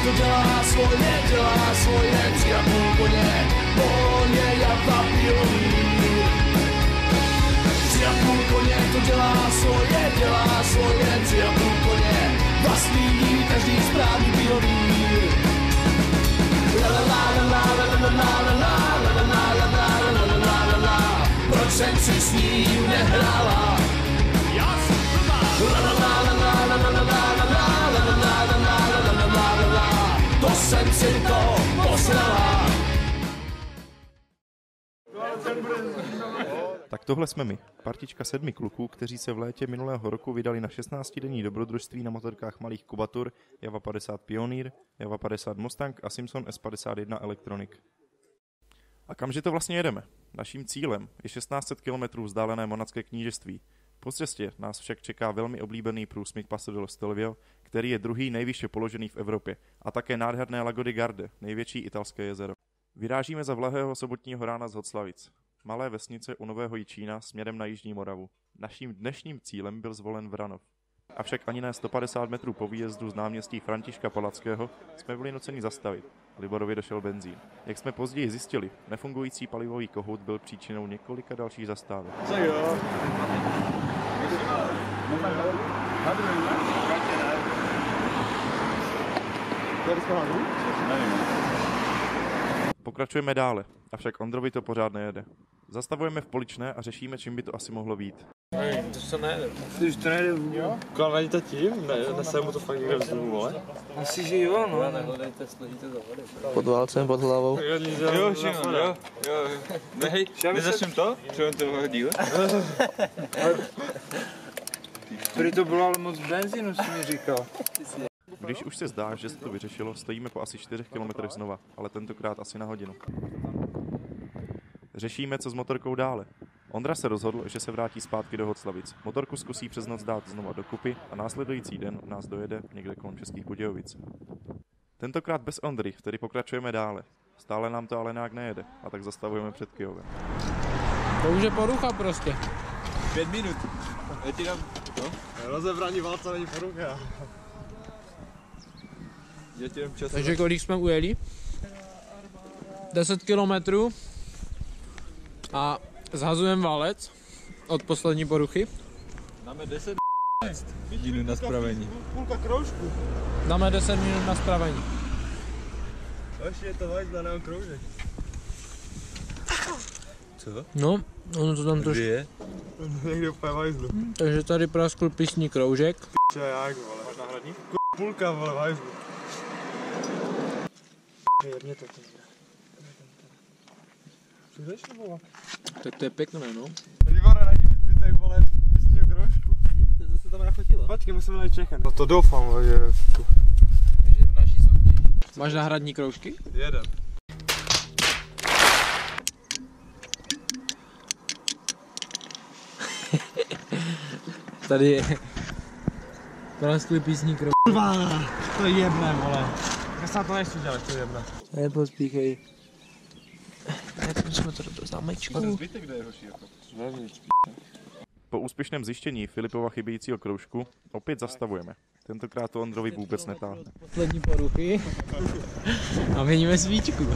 to dělá svoje 3,5 koně, on je jak papírový. 3,5 koně to dělá svoje 3,5 koně, vlastní každý správný pionýr. Proč jsem si s ním nehrála? To jsem si to posrala. Tak tohle jsme my, partička 7 kluků, kteří se v létě minulého roku vydali na 16denní dobrodružství na motorkách malých kubatur Java 50 Pioneer, Java 50 Mustang a Simpson S51 Electronic. A kamže to vlastně jedeme? Naším cílem je 1600 km vzdálené Monacké knížectví. Po cestě nás však čeká velmi oblíbený průsmyk Passo dello Stelvio, který je druhý nejvýše položený v Evropě, a také nádherné Lago di Garda, největší italské jezero. Vyrážíme za vlahého sobotního rána z Hoclavic, malé vesnice u Nového Jičína směrem na Jižní Moravu. Naším dnešním cílem byl zvolen Vranov. Avšak ani ne 150 metrů po výjezdu z náměstí Františka Palackého jsme byli nuceni zastavit. Liborově došel benzín. Jak jsme později zjistili, nefungující palivový kohout byl příčinou několika dalších zastávek. Pokračujeme dále, avšak Ondrovi to pořád nejede. Zastavujeme v Poličné a řešíme, čím by to asi mohlo být. To se nejde. Když to nejde, klavání to tím? Nese mu to fakt někde vzduchu, vole? Asi, že jo, no. Nehledejte, složíte za vody. Pod válcem, pod hlavou. Jo, Nehej, nezačnem to? Třeba toho díle? Prý to bylo ale moc benzínu, si mi říkal. Když už se zdá, že se to vyřešilo, stojíme po asi 4 kilometrech znova, ale tentokrát asi na hodinu. Řešíme, co s motorkou dále. Ondra se rozhodl, že se vrátí zpátky do Hoclavic. Motorku zkusí přes noc dát znova dokupy a následující den nás dojede někde kolem Českých Budějovic. Tentokrát bez Ondry, tedy pokračujeme dále. Stále nám to ale nějak nejede, a tak zastavujeme před Kyjovem. To už je porucha prostě. 5 minut. Já ti dám, rozebrání válca není porucha. Já ti dám čas. Takže kolik jsme ujeli? 10 kilometrů. A zhazujeme válec od poslední poruchy. Dáme 10 minut na spravení. Půlka kroužku. Dáme 10 minut na spravení. Ještě je to vajzda, nemám kroužek. Co? No, ono to tam trošku. je? Někde úplně vajzlu. Takže tady praskl písní kroužek. Čo jak, vole? Máš náhradní? Půlka, vole, vajzlu. Jedně to ty. Přijdeš nebo? Tak to je pěkné, no. Výborné, najdi mi zbytek, vole, písní kroužku. To se tam nafotilo. Počkej, musíme najít čekat. No to doufám, vole, že... Takže v naší soutěži. Máš náhradní kroužky? Jeden. Tady je praskli písní kroužky. Kurva, to je jebné, vole. Já se to nechci dělat, to je jebné. Nepospíchej. Jak jsme to do zámečku. Zbytek kde je, hoši, jako? Po úspěšném zjištění Filipova chybějícího kroužku opět zastavujeme. Tentokrát to Ondrovi vůbec netáhne. Poslední poruchy. A měníme svíčku.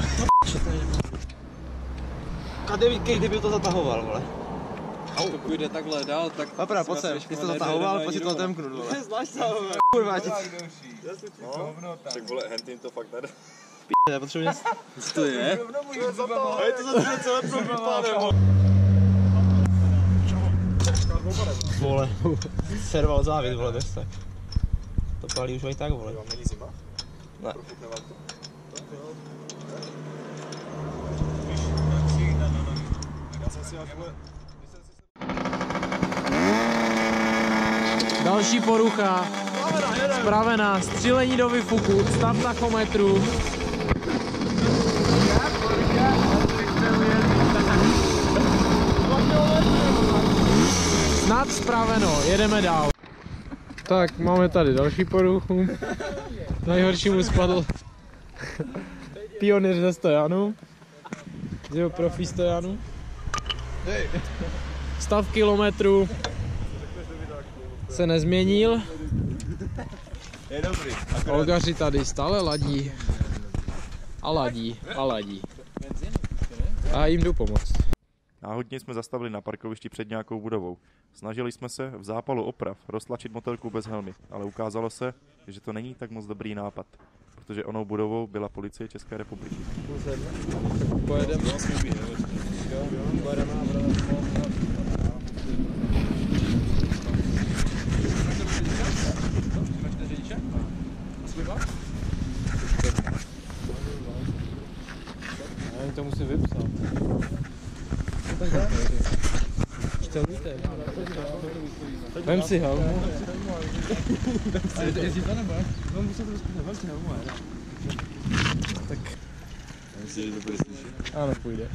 Kdyby to zatahoval, vole. To půjde takhle dál, tak... Papra, pojď sem, ty jsi to zatahoval, pojď si to otemknout, vole. Zvlášť tahové. Kurva, ti... Tak vole, hentin to fakt nede. Já potřebuji něco... Co to je? Je to za celé propípáne, vole. Vole, serval závět, vole, bez tak. To pálí už aj tak, vole. Není zima? Ne. Další porucha. Spravená. Střílení do výfuku. Stav tachometru. Snad spraveno. Jedeme dál. Tak, máme tady další poruchu. Nejhoršímu spadl pionýr ze stojanu. Z jeho profi stojanu. Stav kilometru se nezměnil. Je dobrý. Olgaři tady stále ladí. A ladí, a ladí. A jim jdu pomoct. Náhodně jsme zastavili na parkovišti před nějakou budovou. Snažili jsme se v zápalu oprav roztlačit motorku bez helmy, ale ukázalo se, že to není tak moc dobrý nápad, protože onou budovou byla policie České republiky. Pojedeme. Já to musím vypsat. Čtelujte. Vem si helmu. Jezdí to nebo? No musím to rozpínat, vem si helmu. Tak. Ano, půjde.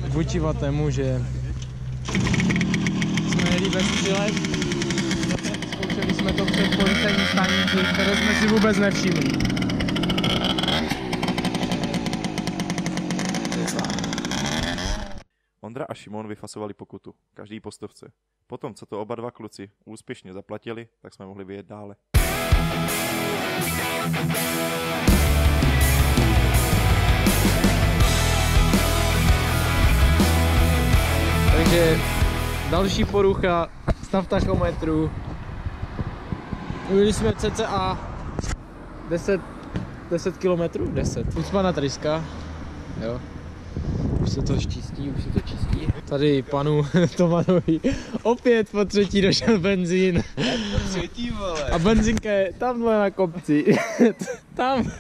Vůči tému, že jsme jeli bez střelek. Zkoušeli jsme to před policejní stanici, které jsme si vůbec nevšimli. Ondra a Šimon vyfasovali pokutu, každý po 100. Potom, co to oba dva kluci úspěšně zaplatili, tak jsme mohli vyjet dále. Takže další porucha, stav tachometru. Byli jsme cca 10 km, 10. Ucpaná tryska, jo. Už se to čistí, už se to čistí. Tady panu Tomanovi opět po třetí došel benzín. Třetí, vole. A benzinka je tamhle na kopci. Tam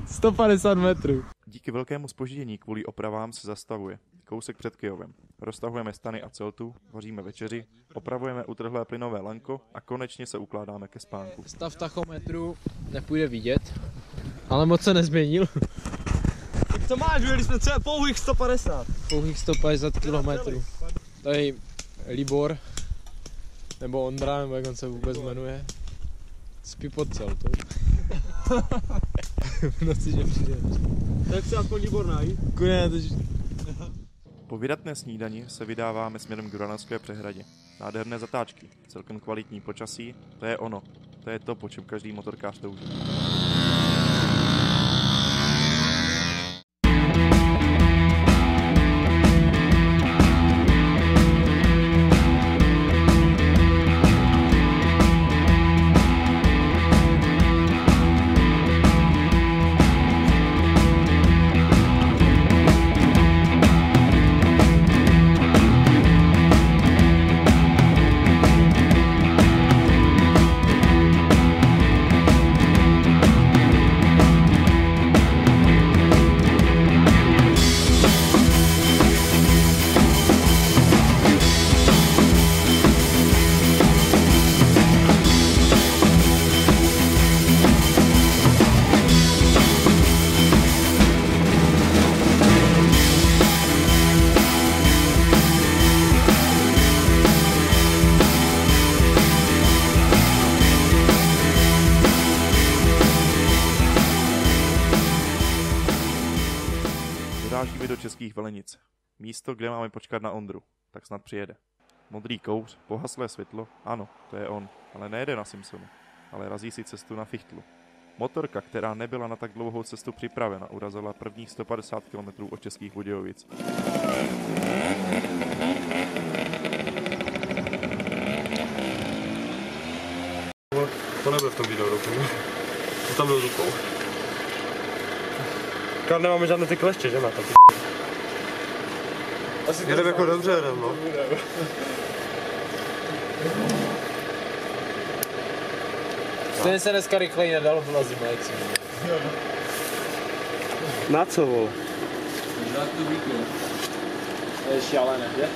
150 metrů. Díky velkému zpoždění kvůli opravám se zastavuje. Kousek před Kyjovem. Roztahujeme stany a celtu, vaříme večeři, opravujeme utrhlé plynové lanko a konečně se ukládáme ke spánku. Stav tachometru nepůjde vidět, ale moc se nezměnil. Tak to máš, byli jsme třeba pouhých 150. Pouhých 150 km. Tady Libor, nebo Ondra, nebo jak on se vůbec jmenuje, spí pod celtou. V noci, že přijde. Tak se aspoň Libor najít. Po vydatné snídani se vydáváme směrem k Duranské přehradě. Nádherné zatáčky, celkem kvalitní počasí, to je ono. To je to, po čem každý motorkář touží. Dorážíme do Českých Velenic. Místo, kde máme počkat na Ondru. Tak snad přijede. Modrý kouř, pohaslé světlo, ano, to je on. Ale nejede na Simpsonu, ale razí si cestu na Fichtlu. Motorka, která nebyla na tak dlouhou cestu připravena, urazila prvních 150 km od Českých Budějovic. To nebyl v tom videu rukou. To tam byl rukou. Kár nemáme žádné ty kleště, že na to? Jedeme jako dobře, jedem, no. Stejně se dneska rychleji nedalo, byla zima, jak si měl. Na co, vole? Na tu víkend. To je šalené, že?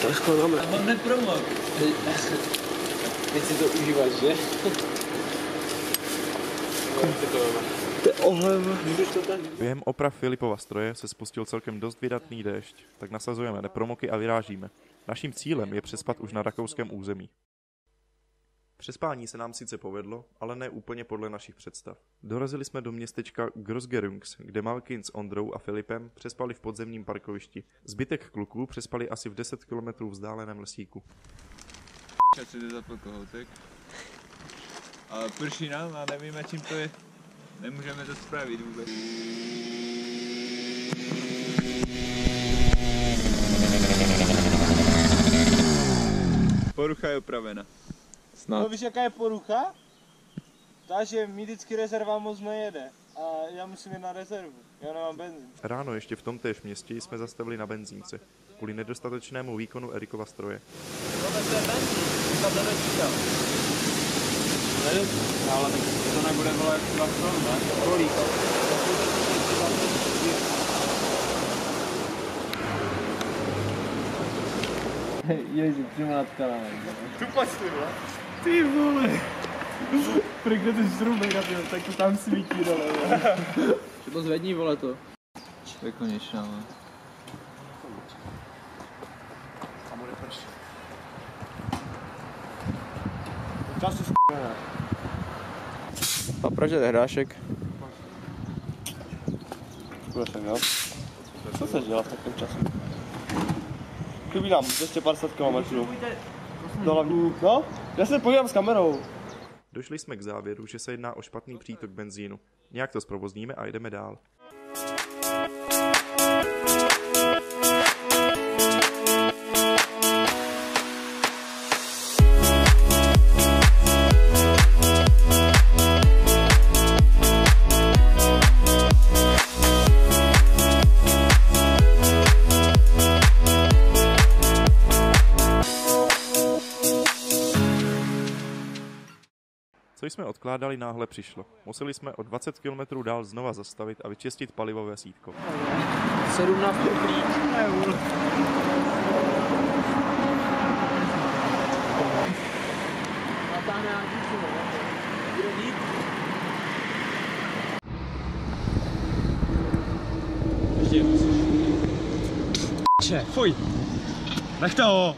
To skládáme. A mám hned promok. Teď si to užíváš, že? Během oprav Filipova stroje se spustil celkem dost vydatný déšť, tak nasazujeme nepromoky a vyrážíme. Naším cílem je přespat už na rakouském území. Přespání se nám sice povedlo, ale ne úplně podle našich představ. Dorazili jsme do městečka Großgerungs, kde Malkin s Ondrou a Filipem přespali v podzemním parkovišti. Zbytek kluků přespali asi v 10 km vzdáleném lesíku. si to zapl kohoutek. Ale prší nám a nevíme, čím to je. Nemůžeme to spravit vůbec. Porucha je opravena. Snad. No víš, jaká je porucha? Takže mi vždycky rezerva moc nejede. A já musím jít na rezervu. Já nemám benzín. Ráno ještě v tomtéž městě jsme zastavili na benzínce. Kvůli nedostatečnému výkonu Erikova stroje. Ale to nebude volat jak 2 ton, ne? Kolik? Ježi, přímo nad kanálem. Tu pačli, vole. Ty vole. Prý, kde ty strůmek, tak to tam svítí dole, vole. To zvedni, vole, to. To je konečná, ne? A bude pršet. Času s***ne. A proč je hrášek? Prosím, jo? Co se dělá v takovém času? Vybídám 250 km. No, já se podívám s kamerou. Došli jsme k závěru, že se jedná o špatný přítok benzínu. Nějak to zprovozníme a jdeme dál. Co jsme odkládali, náhle přišlo. Museli jsme o 20 km dál znova zastavit a vyčistit palivové sítko. 17 koplík. Fuj. Nech toho.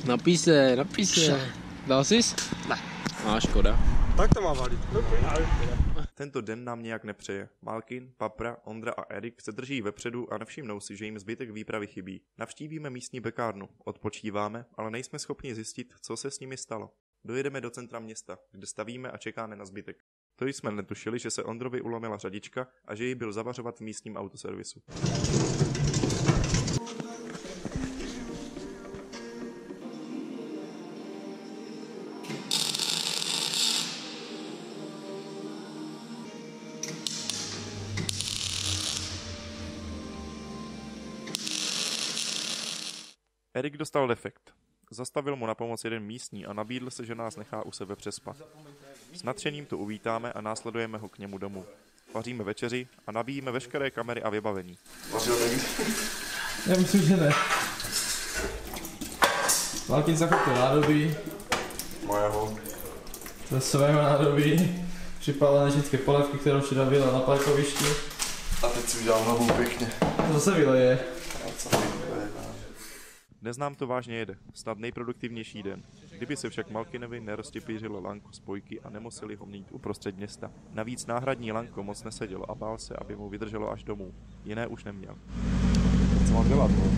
Napij se. Dal jsi? Ne. Škoda. Tak to má valit. Tento den nám nějak nepřeje. Malkin, Papra, Ondra a Erik se drží vepředu a nevšimnou si, že jim zbytek výpravy chybí. Navštívíme místní pekárnu, odpočíváme, ale nejsme schopni zjistit, co se s nimi stalo. Dojedeme do centra města, kde stavíme a čekáme na zbytek. To jsme netušili, že se Ondrovi ulomila řadička a že ji byl zavařovat v místním autoservisu. Erik dostal defekt. Zastavil mu na pomoc jeden místní a nabídl se, že nás nechá u sebe přespat. S nadšením to uvítáme a následujeme ho k němu domů. Vaříme večeři a nabíjíme veškeré kamery a vybavení. Já myslím, že ne. Malkin zakopil nádobí. Mojeho. Ze svého nádobí. Připálil nežické polévky, kterou včera vyjela na parkovišti. A teď si udělal novou pěkně. To zase vyleje. Dnes nám to vážně jede, snad nejproduktivnější den. Kdyby se však Malkinovi neroztěpířilo lanko spojky a nemuseli ho mít uprostřed města. Navíc náhradní lanko moc nesedělo a bál se, aby mu vydrželo až domů. Jiné už neměl. Co mám dělat, no?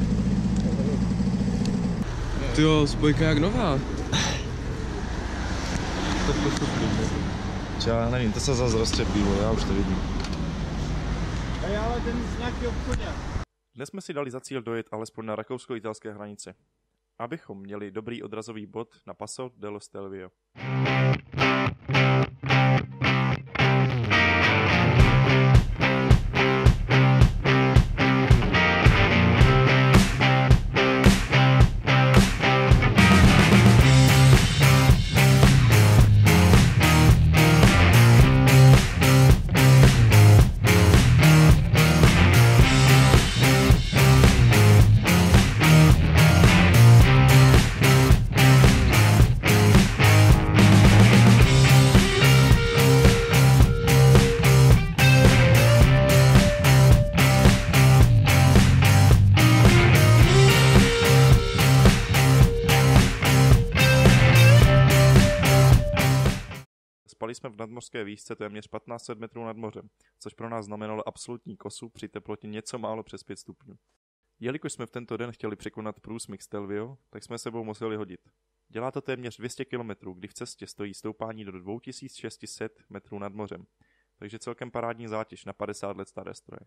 Tyjo, spojka jak nová. Já nevím, to se zase roztěpí, já už to vidím. Ale ten z nějakého obchodě. Dnes jsme si dali za cíl dojet alespoň na rakousko-italské hranice, abychom měli dobrý odrazový bod na Passo dello Stelvio. Spali jsme v nadmořské výšce téměř 1500 metrů nad mořem, což pro nás znamenalo absolutní kosu při teplotě něco málo přes 5 stupňů. Jelikož jsme v tento den chtěli překonat průsmyk Stelvio, tak jsme sebou museli hodit. Dělá to téměř 200 km, kdy v cestě stojí stoupání do 2600 metrů nad mořem. Takže celkem parádní zátěž na 50 let staré stroje.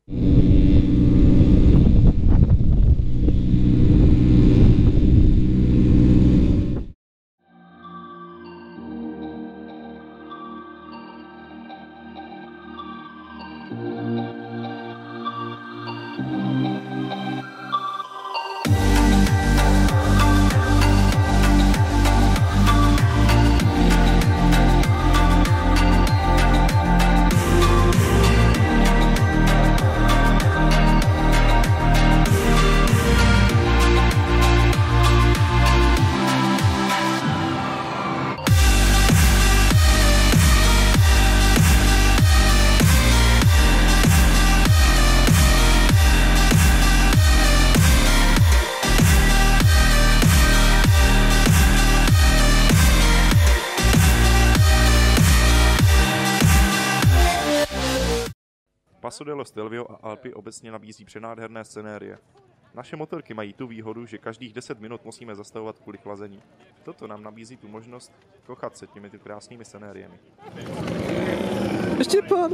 Paso dello Stelvio a Alpy obecně nabízí přenádherné scenérie. Naše motorky mají tu výhodu, že každých 10 minut musíme zastavovat kvůli chlazení. Toto nám nabízí tu možnost kochat se těmi krásnými scenériemi. Štěpán!